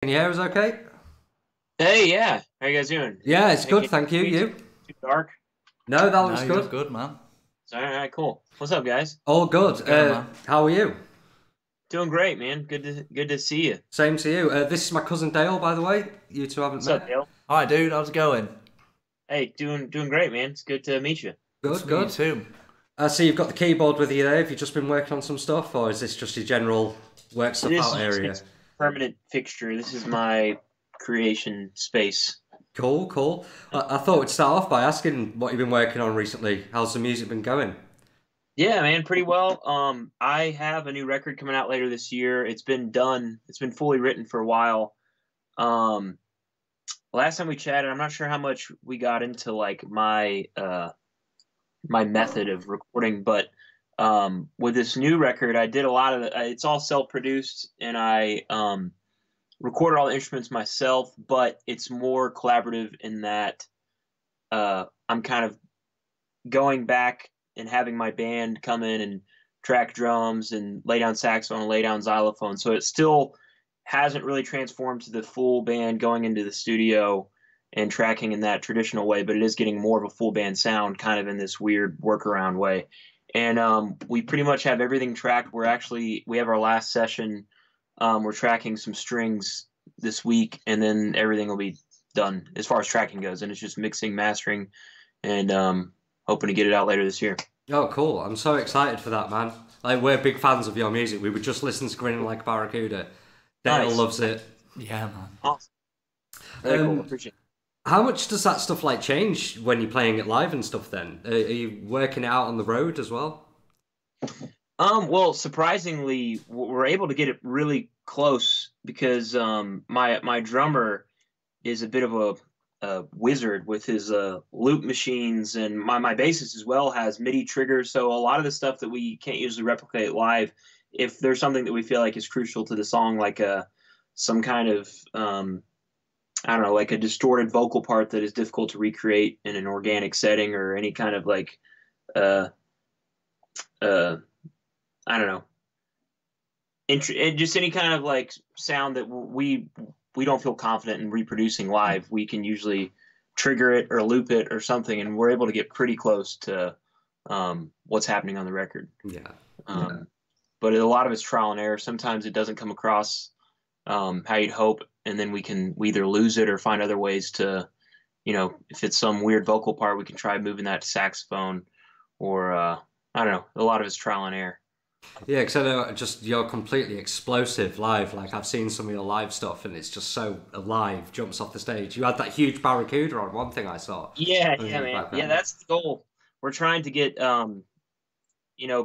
Can you hear us okay? Hey, yeah. How you guys doing? Yeah, it's good, Making thank you. me You? too dark? No, that No, looks you're good. good, man. All right, cool. What's up, guys? All good. How's it going, man? How are you? Doing great, man. Good to see you. Same to you. This is my cousin Dale, by the way. You two haven't What's up, met. Dale? Hi, dude. How's it going? Hey, doing great, man. It's good to meet you. Good Good, to meet you good. too. I see you've got the keyboard with you there. Have you just been working on some stuff, or is this just your general work stuff This out is area? it's permanent fixture. This is my creation space. Cool, cool. I thought we'd start off by asking what you've been working on recently. How's the music been going? Yeah, man, pretty well. I have a new record coming out later this year. It's been done. It's been fully written for a while. Um, Last time we chatted, I'm not sure how much we got into like my method of recording, but with this new record, I did a lot of it's all self-produced, and I recorded all the instruments myself, but it's more collaborative in that I'm kind of going back and having my band come in and track drums and lay down saxophone and lay down xylophone. So it still hasn't really transformed to the full band going into the studio and tracking in that traditional way, but it is getting more of a full band sound kind of in this weird workaround way. And we pretty much have everything tracked. We have our last session. We're tracking some strings this week, and then everything will be done as far as tracking goes. And it's just mixing, mastering, and hoping to get it out later this year. Oh, cool. I'm so excited for that, man. Like, we're big fans of your music. We were just listening to Grinning Like a Barracuda. Dale Nice. loves it. Yeah, man. Awesome. Very cool. Um, Appreciate it. How much does that stuff like change when you're playing it live and stuff then? Are you working it out on the road as well? Well, surprisingly, we're able to get it really close because my drummer is a bit of a wizard with his loop machines, and my bassist as well has MIDI triggers. So a lot of the stuff that we can't usually replicate live, if there's something that we feel like is crucial to the song, like some kind of I don't know, like a distorted vocal part that is difficult to recreate in an organic setting, or any kind of like uh uh I don't know, just any kind of like sound that we don't feel confident in reproducing live, we can usually trigger it or loop it or something, and we're able to get pretty close to what's happening on the record. Yeah. Um, but a lot of it's trial and error. Sometimes it doesn't come across how you'd hope, and then we either lose it or find other ways to, if it's some weird vocal part, we can try moving that to saxophone, or I don't know. A lot of it's trial and error. Yeah, because I know just you're completely explosive live. Like, I've seen some of your live stuff and it's just so alive, jumps off the stage. You had that huge Barracuda on one thing I saw. Yeah, I think yeah, it was man. back Yeah, then. that's the goal. We're trying to get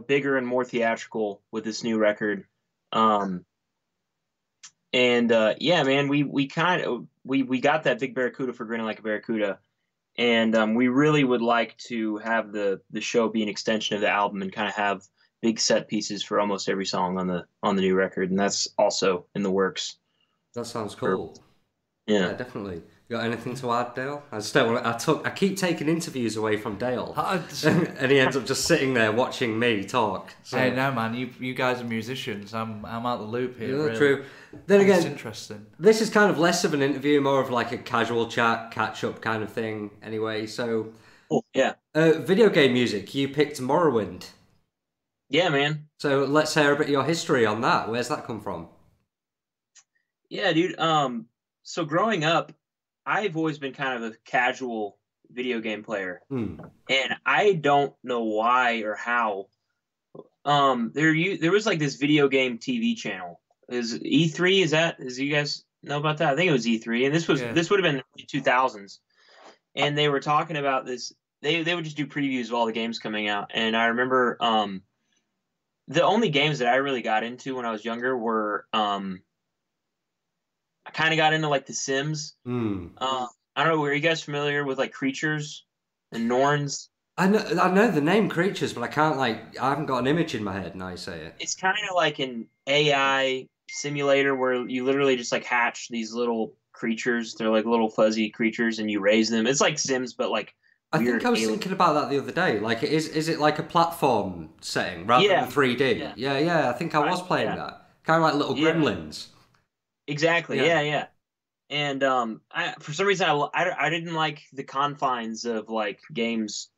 bigger and more theatrical with this new record. Um, and yeah, man, we got that big Barracuda for Grinning Like a Barracuda, and we really would like to have the show be an extension of the album and kind of have big set pieces for almost every song on the new record, and that's also in the works. That sounds For, cool. yeah. Yeah, definitely. You got anything to add, Dale? I just don't want. I keep taking interviews away from Dale, I- and he ends up just sitting there watching me talk. So, Hey, no, man. You guys are musicians. I'm out the loop here. yeah, Really. true. Then It's again, interesting. this is kind of less of an interview, more of like a casual chat, catch up kind of thing. Anyway, so Cool. Yeah. video game music. You picked Morrowind. Yeah, man. So let's hear a bit of your history on that. Where's that come from? Yeah, dude. So growing up, I've always been kind of a casual video game player, Hmm. and I don't know why or how. There was like this video game TV channel. Is E3? Is you guys know about that? I think it was E3, and Yeah. this would have been the 2000s, and they were talking about this. They would just do previews of all the games coming out, and I remember the only games that I really got into when I was younger were I kind of got into like The Sims. Hmm. I don't know. Were you guys familiar with like Creatures and Norns? I know the name creatures, but I can't like. I haven't got an image in my head now. You say it. It's kind of like an AI simulator where you literally just like hatch these little creatures. They're like little fuzzy creatures, and you raise them. It's like Sims, but like I think weird I was alien. thinking about that the other day. Like, is it like a platform setting rather Yeah, than 3D? yeah, Yeah, yeah. I think I right, was playing yeah, that. Kind of like little yeah. Gremlins. exactly. Yeah. Yeah, yeah. And for some reason, I didn't like the confines of like games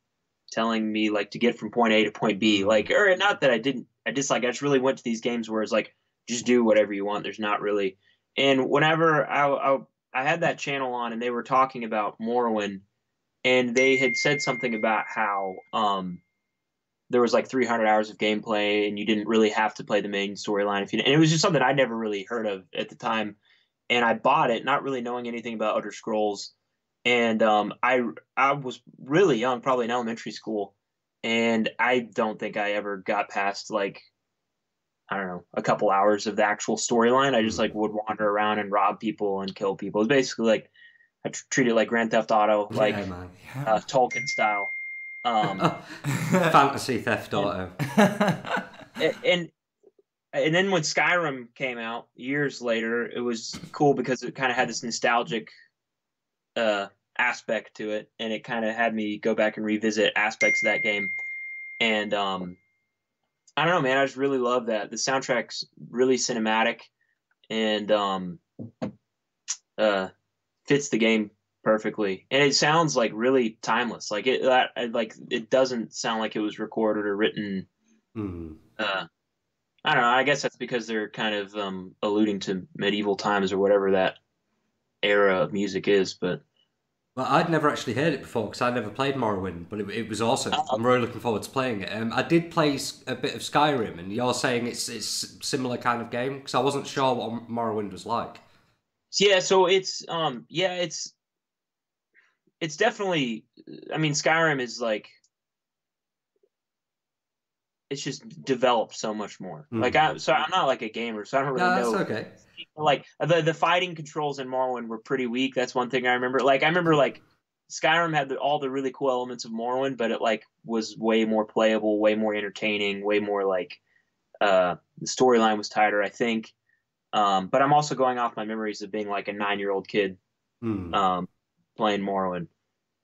telling me like to get from point A to point B. Like, or not that I didn't, I just like I just really went to these games where it's like just do whatever you want. There's not really. And whenever I had that channel on and they were talking about Morrowind, and they had said something about how there was like 300 hours of gameplay and you didn't really have to play the main storyline if you. And it was just something I never really heard of at the time, and I bought it not really knowing anything about Elder Scrolls. And I was really young, probably in elementary school, and I don't think I ever got past like I don't know a couple hours of the actual storyline. I just like would wander around and rob people and kill people. It's basically like I treat it like Grand Theft Auto, like Yeah, man. Tolkien style. Fantasy Theft Auto. And and then when Skyrim came out years later, it was cool because it kind of had this nostalgic aspect to it, and it kind of had me go back and revisit aspects of that game. And I don't know, man, I just really love that. The soundtrack's really cinematic and fits the game perfectly, and it sounds like really timeless. Like it doesn't sound like it was recorded or written. I don't know. I guess that's because they're kind of alluding to medieval times or whatever that era of music is. But Well, I'd never actually heard it before because I never played Morrowind, but it was awesome. I'm really looking forward to playing it. I did play a bit of Skyrim, and you're saying it's similar kind of game because I wasn't sure what Morrowind was like. yeah, so it's definitely. I mean, Skyrim is like it's just developed so much more. Like I'm not like a gamer, so I don't really know. That's okay. Like the fighting controls in Morrowind were pretty weak. That's one thing I remember. Like I remember like Skyrim had all the really cool elements of Morrowind, but it like was way more playable, way more entertaining, way more like the storyline was tighter, I think. But I'm also going off my memories of being like a 9-year-old kid playing Morrowind.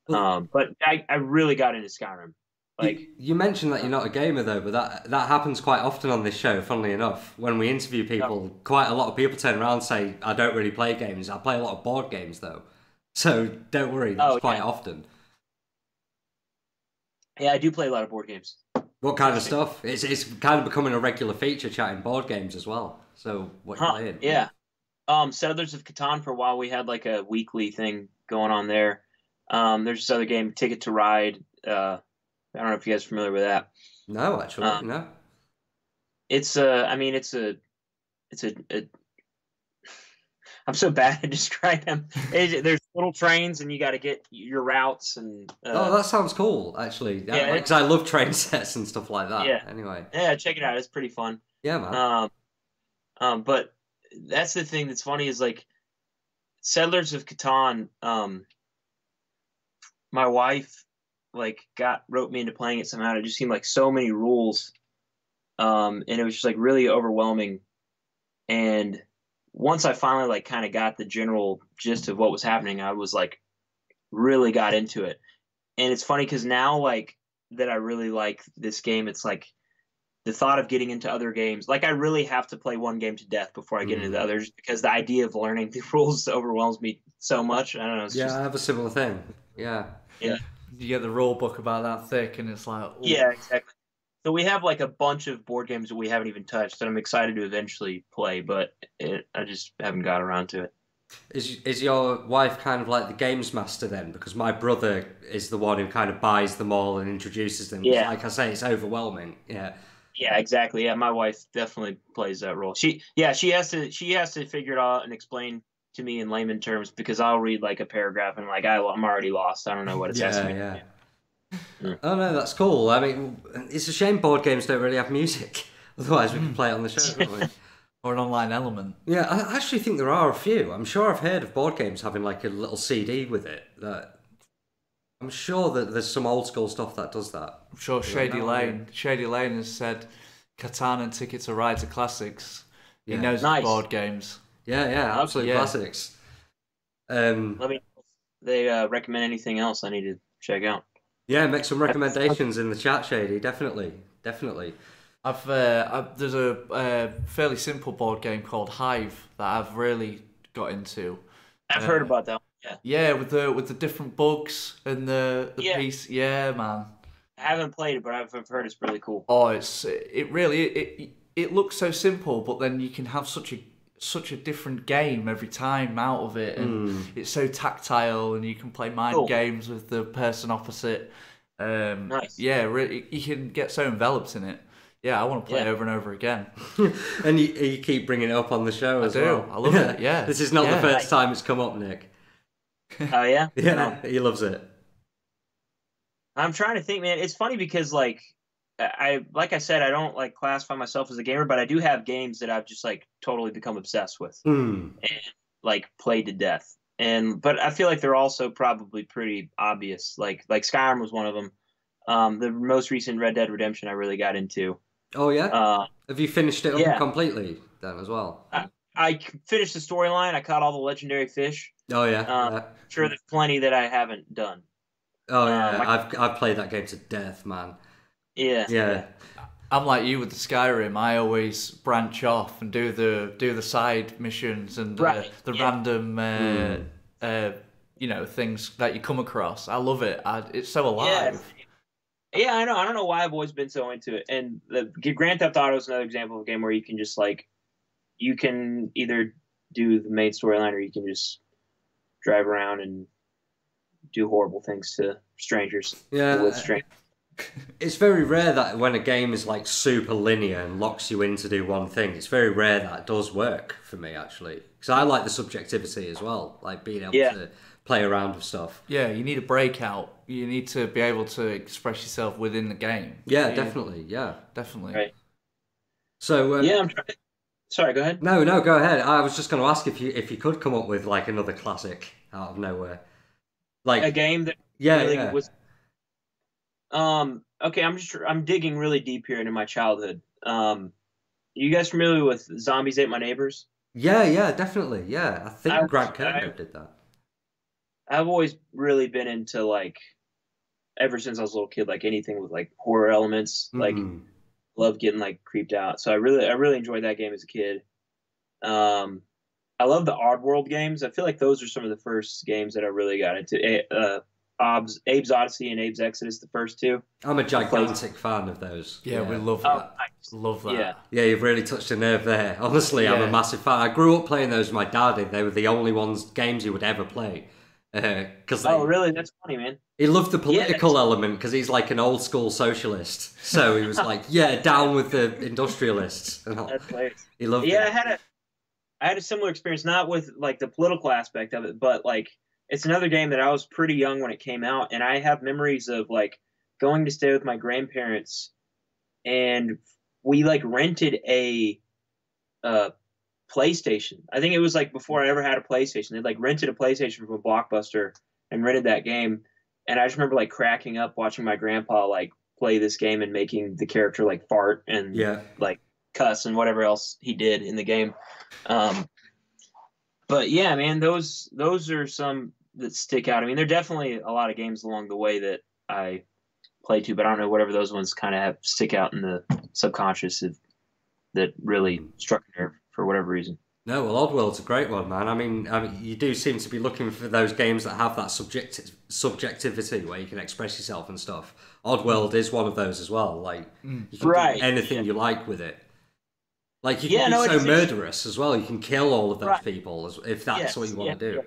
But I really got into Skyrim. Like you mentioned that you're not a gamer though, but that happens quite often on this show. Funnily enough, when we interview people, quite a lot of people turn around and say, "I don't really play games. I play a lot of board games though." So don't worry, that's quite often. Yeah, I do play a lot of board games. What kind of stuff? It's kind of becoming a regular feature chatting board games as well. So what you playing? Yeah. Settlers of Catan for a while we had like a weekly thing going on there. There's this other game, Ticket to Ride. I don't know if you guys are familiar with that. No, actually, no. It's I mean, it's a. I'm so bad at describing them. There's little trains, and you got to get your routes. And oh, that sounds cool, actually. Yeah, because I love train sets and stuff like that. Yeah. Anyway. Yeah, check it out. It's pretty fun. Yeah, man. But that's the thing that's funny is like Settlers of Catan. My wife like wrote me into playing it somehow. It just seemed like so many rules, and it was just like really overwhelming. And once I finally like kind of got the general gist of what was happening, I was like really got into it. And it's funny because now like that I really like this game, it's like the thought of getting into other games. Like I really have to play one game to death before I get into the others because the idea of learning the rules overwhelms me so much. I don't know. I have a similar thing. Yeah. Yeah. You get the rule book about that thick, and it's like, ooh. Yeah, exactly. So we have like a bunch of board games that we haven't even touched that I'm excited to eventually play, but I just haven't got around to it. Is your wife kind of like the games master then? Because my brother is the one who kind of buys them all and introduces them. Yeah. Like I say, it's overwhelming. Yeah. Yeah, exactly. Yeah, my wife definitely plays that role. She has to figure it out and explain to me in layman terms because I'll read like a paragraph and like I'm already lost. I don't know what it's asking me. Yeah. Oh no, that's cool. I mean, it's a shame board games don't really have music. Otherwise, we could play it on the show, couldn't we? Or an online element. Yeah, I actually think there are a few. I'm sure I've heard of board games having like a little CD with it. That I'm sure that there's some old school stuff that does that. I'm sure Shady Lane has said Catan and Ticket to Ride to classics. He knows his board games. Yeah, absolute classics. Let me know if they recommend anything else I need to check out. Yeah, make some recommendations in the chat, Shady. Definitely. There's a fairly simple board game called Hive that I've really got into. I've heard about that one. Yeah. Yeah, with the different bugs and the piece. Yeah, man. I haven't played it, but I've heard it's really cool. Oh, it looks so simple, but then you can have such a different game every time out of it, and it's so tactile, and you can play mind games with the person opposite. Nice. Yeah, really, you can get so enveloped in it. Yeah, I want to play it over and over again. And you keep bringing it up on the show as well. I love it. Yeah. This is not the first time it's come up, Nick. Oh yeah. Yeah, he loves it. I'm trying to think, man. It's funny because like I said, I don't like classify myself as a gamer, but I do have games that I've just like totally become obsessed with and like played to death. But I feel like they're also probably pretty obvious. Like Skyrim was one of them. The most recent Red Dead Redemption I really got into. Oh yeah. Have you finished it up completely then as well? I finished the storyline. I caught all the legendary fish. Oh yeah. Sure, there's plenty that I haven't done. Oh yeah, I've played that game to death, man. Yeah. I'm like you with the Skyrim. I always branch off and do the side missions and the random things that you come across. I love it. It's so alive. Yeah, I know. I don't know why I've always been so into it. And the Grand Theft Auto is another example of a game where you can just like, you can either do the main storyline or you can just drive around and do horrible things to strangers. Yeah. With strangers. It's very rare that when a game is like super linear and locks you in to do one thing, it's very rare that it does work for me actually. Because I like the subjectivity as well, like being able to play around with stuff. Yeah, you need a breakout. You need to be able to express yourself within the game. Yeah, definitely. Yeah, definitely. Right. So I'm trying. Sorry, go ahead. No, go ahead. I was just going to ask if you could come up with like another classic out of nowhere, like a game that was. Okay, I'm digging really deep here into my childhood. You guys familiar with Zombies Ate My Neighbors? Yeah, definitely. Yeah, I think Grant Kirkhope did that. I've always really been into like, ever since I was a little kid, like anything with like horror elements, like love getting like creeped out. So I really enjoyed that game as a kid. I love the Oddworld games. I feel like those are some of the first games that I really got into. Abe's Odyssey and Abe's Exodus, the first two. I'm a gigantic fan of those. Yeah, we love that. Love that. Yeah, you've really touched a nerve there. Honestly, I'm a massive fan. I grew up playing those with my dad, and they were the only games he would ever play. Really? That's funny, man. He loved the political element because he's like an old school socialist. So he was like, down with the industrialists. That's hilarious. He loved it. I had a similar experience, not with like the political aspect of it, but like it's another game that I was pretty young when it came out, and I have memories of like going to stay with my grandparents, and we like rented a PlayStation. I think it was like before I ever had a PlayStation. They like rented a PlayStation from a Blockbuster and rented that game. And I just remember like cracking up watching my grandpa like play this game and making the character like fart and like cuss and whatever else he did in the game. But yeah, man, those are some that stick out. I mean, there are definitely a lot of games along the way that I play to, but I don't know, whatever those ones kind of stick out in the subconscious that really struck a nerve for whatever reason. No, well, Oddworld's a great one, man. I mean, you do seem to be looking for those games that have that subjectivity where you can express yourself and stuff. Oddworld is one of those as well. Like, you can do anything you like with it. Like, you can be so murderous as well. You can kill all of those people if that's what you want to do.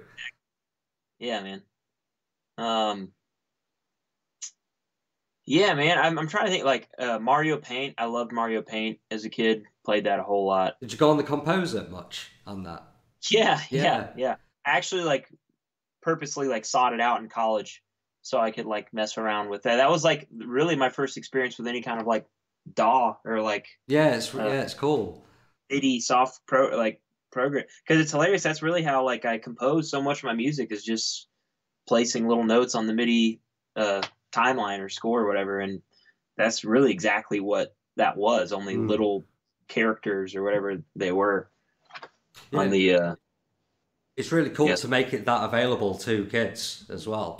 Yeah, man. Yeah, man. I'm trying to think, like, Mario Paint. I loved Mario Paint as a kid. Played that a whole lot. Did you go on the Composer much on that? Yeah. I actually, like, purposely, like, sought it out in college so I could, like, mess around with that. That was, like, really my first experience with any kind of, like, DAW or, like... it's cool. MIDI soft program. Because it's hilarious. That's really how, like, I compose so much of my music is just placing little notes on the MIDI timeline or score or whatever, and that's really exactly what that was, only little characters or whatever they were on the it's really cool to make it that available to kids as well.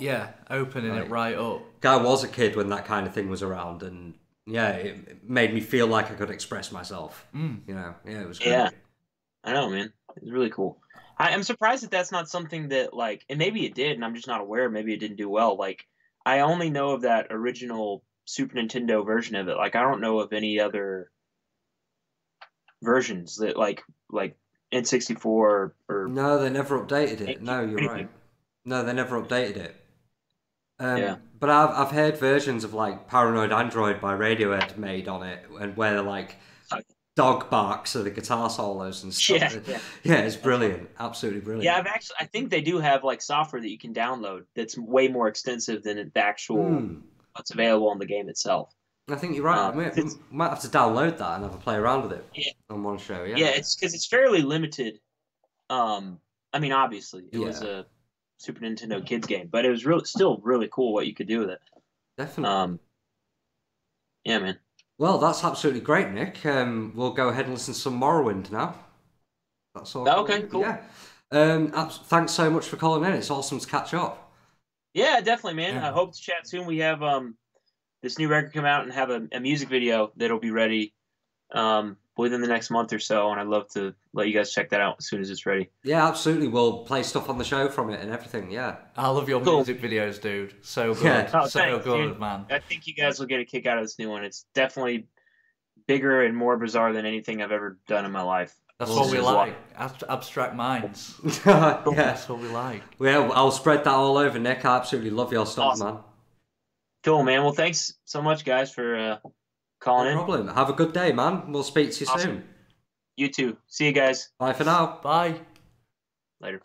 Opening it right up. I was a kid when that kind of thing was around, and yeah, it made me feel like I could express myself. You know, yeah, it was great. Yeah, I know, man. It's really cool. I'm surprised that that's not something that, like, and maybe it did, and I'm just not aware. Maybe it didn't do well. Like, I only know of that original Super Nintendo version of it. Like, I don't know of any other versions that, like N64 or No, they never updated it. No, you're anything. right. No, they never updated it. Yeah. But I've heard versions of like Paranoid Android by Radiohead made on it, and where like dog barks are the guitar solos and stuff. Yeah, it's brilliant, absolutely brilliant. Yeah, I think they do have like software that you can download that's way more extensive than the actual what's available on the game itself. I think you're right. We might have to download that and have a play around with it on one show. Yeah, yeah, it's because it's fairly limited. I mean, obviously, it was a Super Nintendo kids game, but it was still really cool what you could do with it. Definitely. Yeah, man. Well, that's absolutely great, Nick. We'll go ahead and listen to some Morrowind now. That's all. Okay, cool. Yeah. Thanks so much for calling in. It's awesome to catch up. Yeah, definitely, man. I hope to chat soon. We have this new record come out and have a music video that'll be ready within the next month or so, and I'd love to let you guys check that out as soon as it's ready. Yeah, absolutely. We'll play stuff on the show from it and everything. Yeah. I love your music videos, dude. So good. Yeah. Oh, so thanks, good, dude. man. I think you guys will get a kick out of this new one. It's definitely bigger and more bizarre than anything I've ever done in my life. That's what we like. Abstract minds. Yeah. That's what we like. Yeah, I'll spread that all over, Nick. I absolutely love your stuff, Awesome. man. Cool, man. Well, thanks so much, guys, for calling in. No problem. Have a good day, man. We'll speak to you soon. You too. See you guys. Bye for now. Bye. Later.